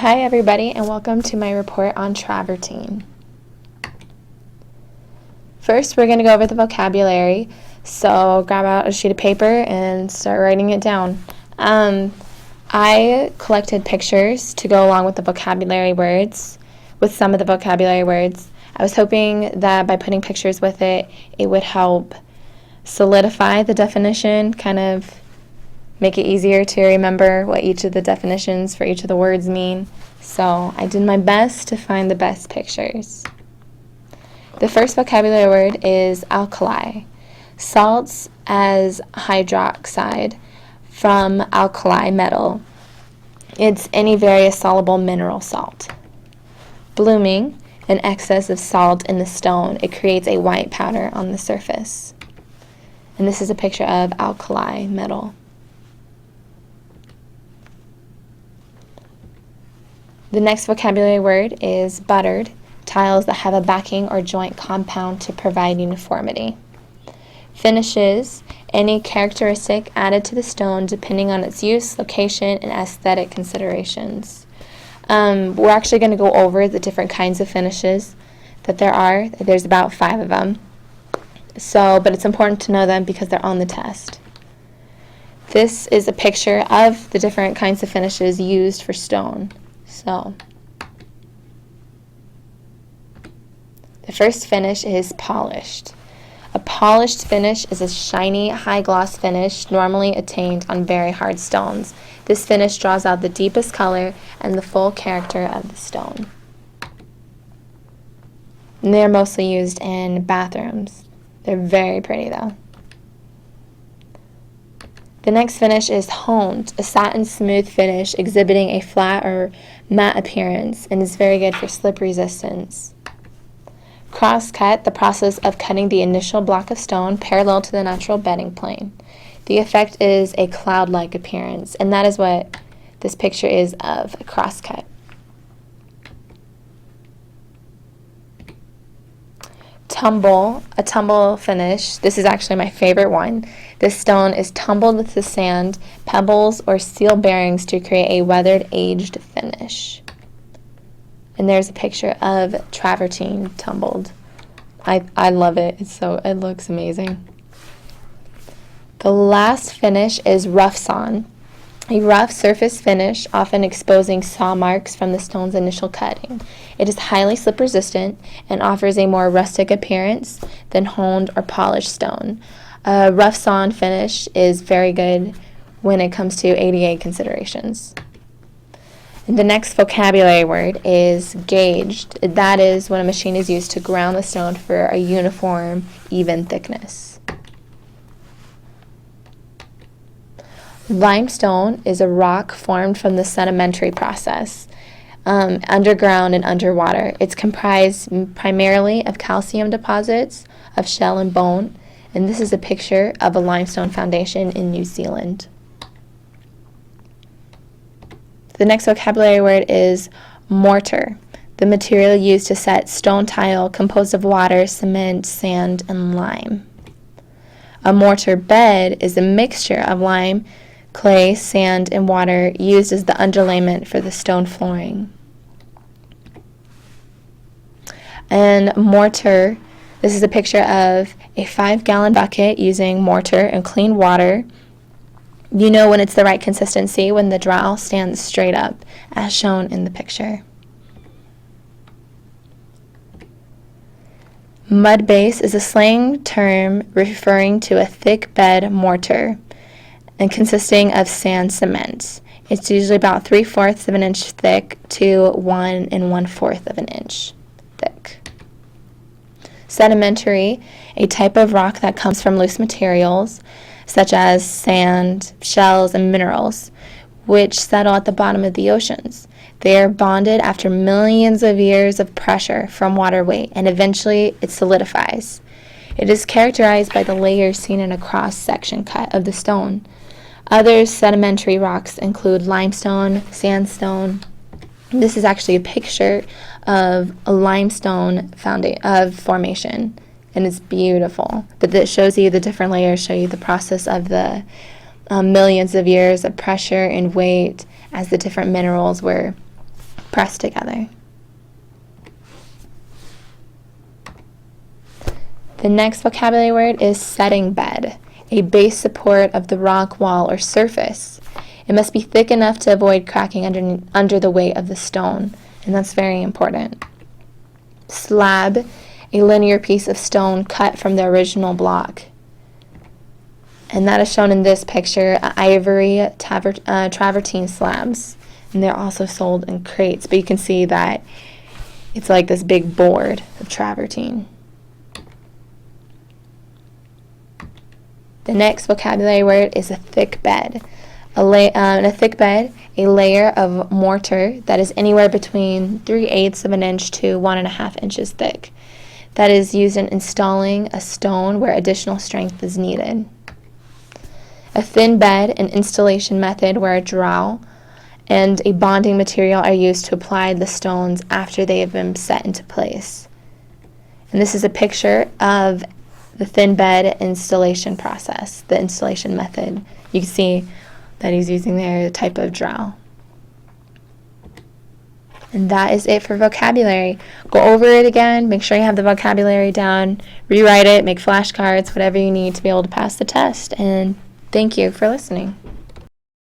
Hi everybody, and welcome to my report on travertine. First, we're going to go over the vocabulary, so grab out a sheet of paper and start writing it down. I collected pictures to go along with the vocabulary words, with some of the vocabulary words. I was hoping that by putting pictures with it, it would help solidify the definition, kind of make it easier to remember what each of the definitions for each of the words mean. So I did my best to find the best pictures. The first vocabulary word is alkali. Salts as hydroxide from alkali metal. It's any various soluble mineral salt. Blooming, an excess of salt in the stone. It creates a white powder on the surface. And this is a picture of alkali metal. The next vocabulary word is buttered, tiles that have a backing or joint compound to provide uniformity. Finishes, any characteristic added to the stone depending on its use, location, and aesthetic considerations. We're actually going to go over the different kinds of finishes that there are. There's about 5 of them. But it's important to know them because they're on the test. This is a picture of the different kinds of finishes used for stone. So, the first finish is polished. A polished finish is a shiny, high-gloss finish normally attained on very hard stones. This finish draws out the deepest color and the full character of the stone. And they're mostly used in bathrooms. They're very pretty, though. The next finish is honed, a satin smooth finish exhibiting a flat or matte appearance and is very good for slip resistance. Cross-cut, the process of cutting the initial block of stone parallel to the natural bedding plane. The effect is a cloud-like appearance, and that is what this picture is of, a cross-cut. Tumble, a tumble finish. This is actually my favorite one. This stone is tumbled with the sand, pebbles, or steel bearings to create a weathered, aged finish. And there's a picture of travertine tumbled. I love it. It looks amazing. The last finish is rough sawn. A rough surface finish, often exposing saw marks from the stone's initial cutting. It is highly slip resistant and offers a more rustic appearance than honed or polished stone. A rough sawn finish is very good when it comes to ADA considerations. And the next vocabulary word is gauged. That is when a machine is used to ground the stone for a uniform, even thickness. Limestone is a rock formed from the sedimentary process, underground and underwater. It's comprised primarily of calcium deposits of shell and bone, and this is a picture of a limestone foundation in New Zealand. The next vocabulary word is mortar, the material used to set stone tile composed of water, cement, sand, and lime. A mortar bed is a mixture of lime, clay, sand, and water used as the underlayment for the stone flooring. And mortar, this is a picture of a 5-gallon bucket using mortar and clean water. You know when it's the right consistency when the dowel stands straight up, as shown in the picture. Mud base is a slang term referring to a thick bed mortar and consisting of sand cement. It's usually about 3/4 of an inch thick to 1 1/4 of an inch thick. Sedimentary, a type of rock that comes from loose materials such as sand, shells, and minerals, which settle at the bottom of the oceans. They are bonded after millions of years of pressure from water weight, and eventually it solidifies. It is characterized by the layers seen in a cross-section cut of the stone. Other sedimentary rocks include limestone, sandstone. This is actually a picture of a limestone formation, and it's beautiful. But that shows you the different layers, show you the process of the millions of years of pressure and weight as the different minerals were pressed together. The next vocabulary word is setting bed, a base support of the rock wall or surface. It must be thick enough to avoid cracking under the weight of the stone, and that's very important. Slab, a linear piece of stone cut from the original block. And that is shown in this picture, ivory travertine slabs. And they're also sold in crates, but you can see that it's like this big board of travertine. The next vocabulary word is a thick bed. In a thick bed, a layer of mortar that is anywhere between 3/8 of an inch to 1.5 inches thick. That is used in installing a stone where additional strength is needed. A thin bed, an installation method where a trowel and a bonding material are used to apply the stones after they have been set into place. And this is a picture of the thin bed installation process, the installation method. You can see that he's using there a type of trowel. And that is it for vocabulary. Go over it again, make sure you have the vocabulary down, rewrite it, make flashcards, whatever you need to be able to pass the test. And thank you for listening.